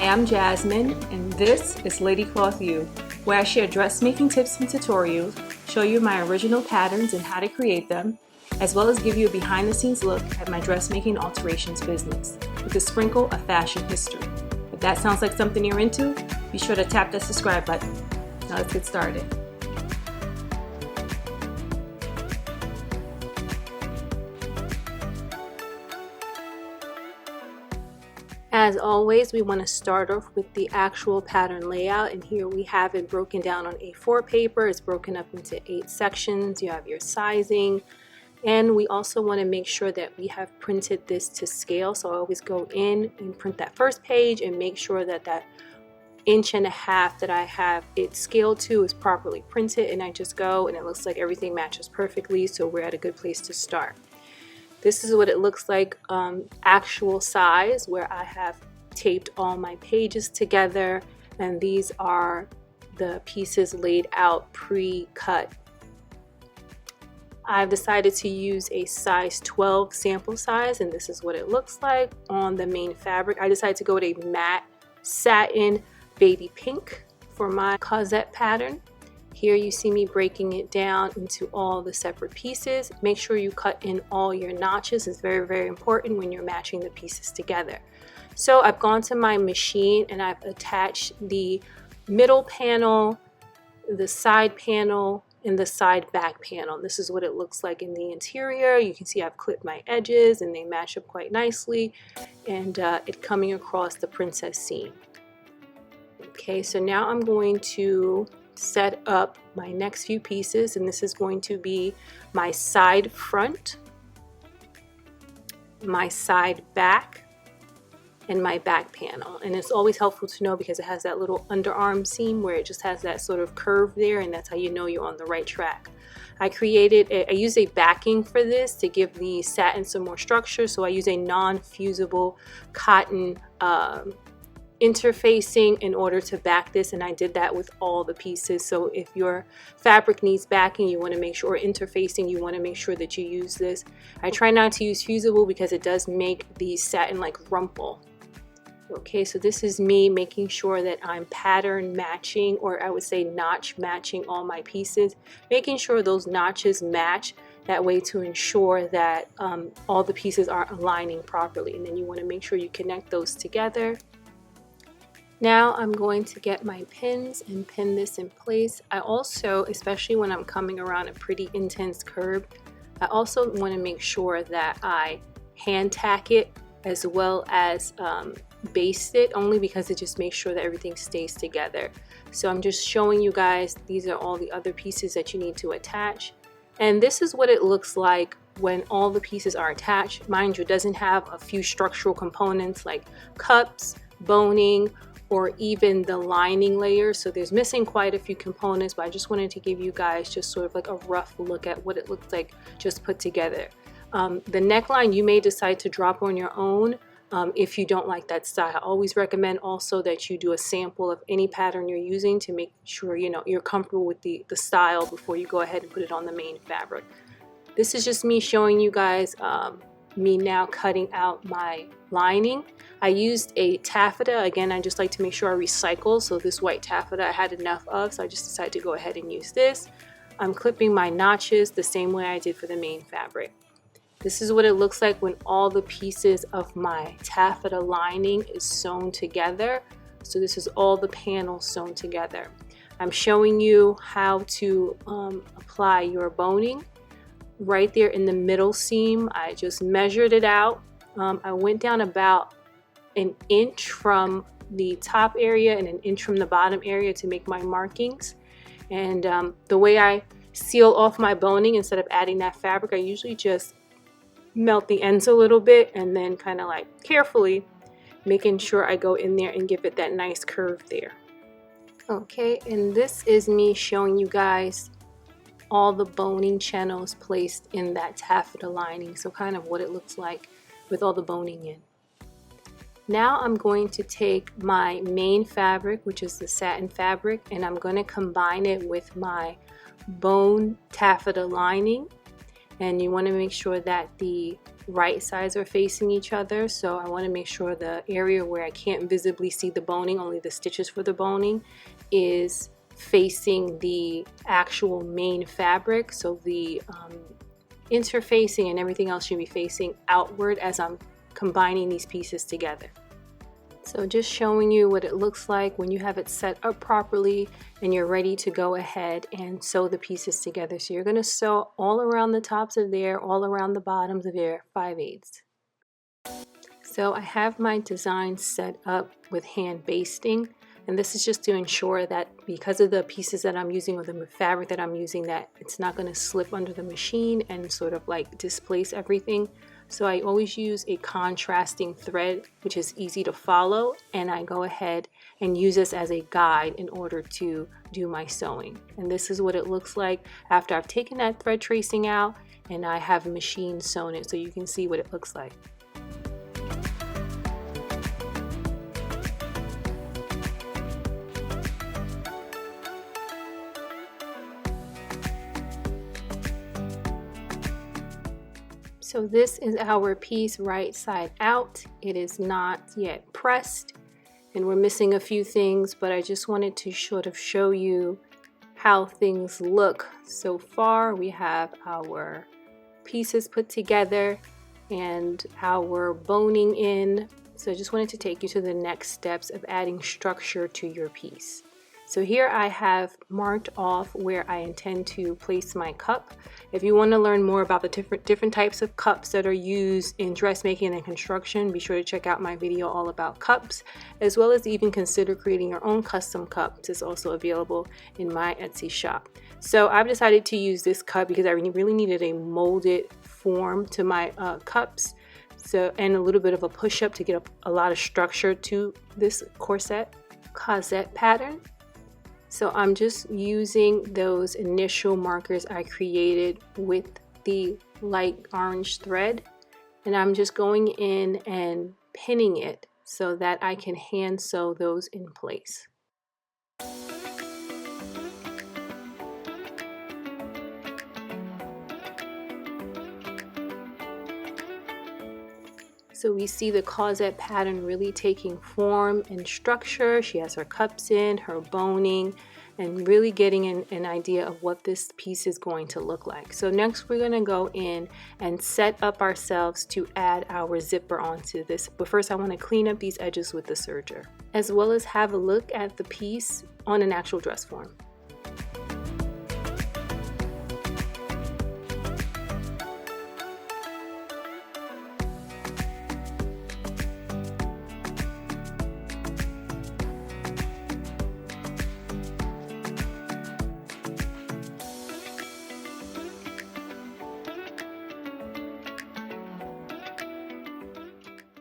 I'm Jasmine, and this is Lady Cloth U, where I share dressmaking tips and tutorials, show you my original patterns and how to create them, as well as give you a behind-the-scenes look at my dressmaking alterations business, with a sprinkle of fashion history. If that sounds like something you're into, be sure to tap that subscribe button. Now let's get started. As always, we want to start off with the actual pattern layout, and here we have it broken down on A4 paper. It's broken up into 8 sections. You have your sizing, and we also want to make sure that we have printed this to scale. So I always go in and print that first page and make sure that that 1.5 inches that I have it scaled to is properly printed, and I just go and it looks like everything matches perfectly, so we're at a good place to start. This is what it looks like actual size, where I have taped all my pages together, and these are the pieces laid out pre-cut. I've decided to use a size 12 sample size, and this is what it looks like on the main fabric. I decided to go with a matte satin baby pink for my Cosette pattern. Here you see me breaking it down into all the separate pieces. Make sure you cut in all your notches. It's very, very important when you're matching the pieces together. So I've gone to my machine and I've attached the middle panel, the side panel, and the side back panel. This is what it looks like in the interior. You can see I've clipped my edges and they match up quite nicely, and it coming across the princess seam. Okay, so now I'm going to set up my next few pieces, and this is going to be my side front, my side back, and my back panel. And it's always helpful to know because it has that little underarm seam where it just has that sort of curve there, and that's how you know you're on the right track. I used a backing for this to give the satin some more structure, so I use a non-fusible cotton interfacing in order to back this, and I did that with all the pieces. So if your fabric needs backing, you want to make sure, or interfacing, you want to make sure that you use this. I try not to use fusible because it does make the satin like rumple. Okay, so this is me making sure that I'm pattern matching, or I would say notch matching all my pieces, making sure those notches match, that way to ensure that all the pieces are aligning properly. And then you want to make sure you connect those together. Now I'm going to get my pins and pin this in place. I also, especially when I'm coming around a pretty intense curve, I also want to make sure that I hand tack it as well as baste it, only because it just makes sure that everything stays together. So I'm just showing you guys, these are all the other pieces that you need to attach. And this is what it looks like when all the pieces are attached. Mind you, it doesn't have a few structural components like cups, boning, or even the lining layer, so there's missing quite a few components, but I just wanted to give you guys just sort of like a rough look at what it looks like just put together. The neckline you may decide to drop on your own if you don't like that style. I always recommend also that you do a sample of any pattern you're using to make sure you're comfortable with the style before you go ahead and put it on the main fabric. This is just me showing you guys me now cutting out my lining. I used a taffeta. Again, I just like to make sure I recycle, so this white taffeta I had enough of, so I just decided to go ahead and use this. I'm clipping my notches the same way I did for the main fabric. This is what it looks like when all the pieces of my taffeta lining is sewn together. So this is all the panels sewn together. I'm showing you how to apply your boning. Right there in the middle seam, I just measured it out. I went down about 1 inch from the top area and 1 inch from the bottom area to make my markings. And the way I seal off my boning, instead of adding that fabric, I usually just melt the ends a little bit and then kind of like carefully making sure I go in there and give it that nice curve there. Okay, and this is me showing you guys all the boning channels placed in that taffeta lining, so kind of what it looks like with all the boning in. Now I'm going to take my main fabric, which is the satin fabric, and I'm going to combine it with my bone taffeta lining. And you want to make sure that the right sides are facing each other. So I want to make sure the area where I can't visibly see the boning, only the stitches for the boning, is facing the actual main fabric. So the interfacing and everything else should be facing outward as I'm combining these pieces together. So just showing you what it looks like when you have it set up properly and you're ready to go ahead and sew the pieces together. So you're going to sew all around the tops of there, all around the bottoms of there, 5/8. So I have my design set up with hand basting, and this is just to ensure that because of the pieces that I'm using or the fabric that I'm using, that it's not going to slip under the machine and sort of like displace everything. So I always use a contrasting thread, which is easy to follow, and I go ahead and use this as a guide in order to do my sewing. And this is what it looks like after I've taken that thread tracing out and I have machine sewn it, so you can see what it looks like. So this is our piece right side out. It is not yet pressed and we're missing a few things, but I just wanted to sort of show you how things look so far. We have our pieces put together and our boning in. So I just wanted to take you to the next steps of adding structure to your piece. So here I have marked off where I intend to place my cup. If you want to learn more about the different types of cups that are used in dressmaking and construction, be sure to check out my video all about cups, as well as even consider creating your own custom cups. It's also available in my Etsy shop. So I've decided to use this cup because I really needed a molded form to my cups. So, and a little bit of a push-up to get a lot of structure to this corset, Cosette pattern. So I'm just using those initial markers I created with the light orange thread, and I'm just going in and pinning it so that I can hand sew those in place. So we see the Cosette pattern really taking form and structure. She has her cups in, her boning, and really getting an idea of what this piece is going to look like. So next we're going to go in and set up ourselves to add our zipper onto this. But first I want to clean up these edges with the serger, as well as have a look at the piece on an actual dress form.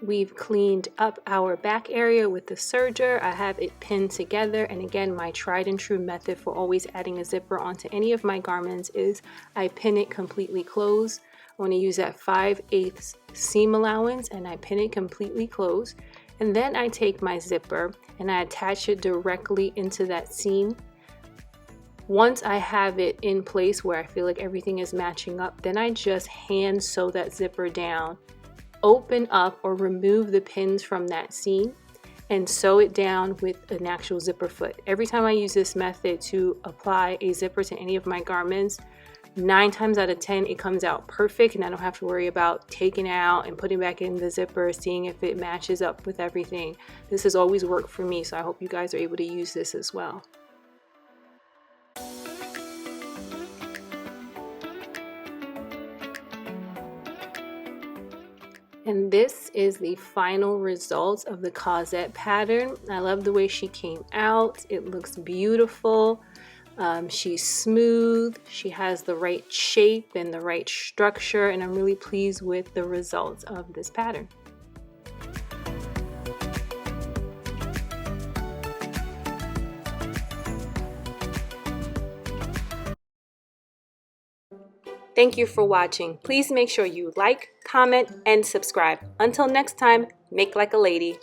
We've cleaned up our back area with the serger. I have it pinned together, and again, my tried and true method for always adding a zipper onto any of my garments is I pin it completely closed. I want to use that 5/8 seam allowance, and I pin it completely closed, and then I take my zipper and I attach it directly into that seam. Once I have it in place where I feel like everything is matching up, then I just hand sew that zipper down, open up or remove the pins from that seam, and sew it down with an actual zipper foot. Every time I use this method to apply a zipper to any of my garments, 9 times out of 10 it comes out perfect, and I don't have to worry about taking out and putting back in the zipper, seeing if it matches up with everything. This has always worked for me, so I hope you guys are able to use this as well. And this is the final result of the Cosette pattern. I love the way she came out. It looks beautiful. She's smooth. She has the right shape and the right structure, and I'm really pleased with the results of this pattern. Thank you for watching. Please make sure you like, comment, and subscribe. Until next time, make like a lady.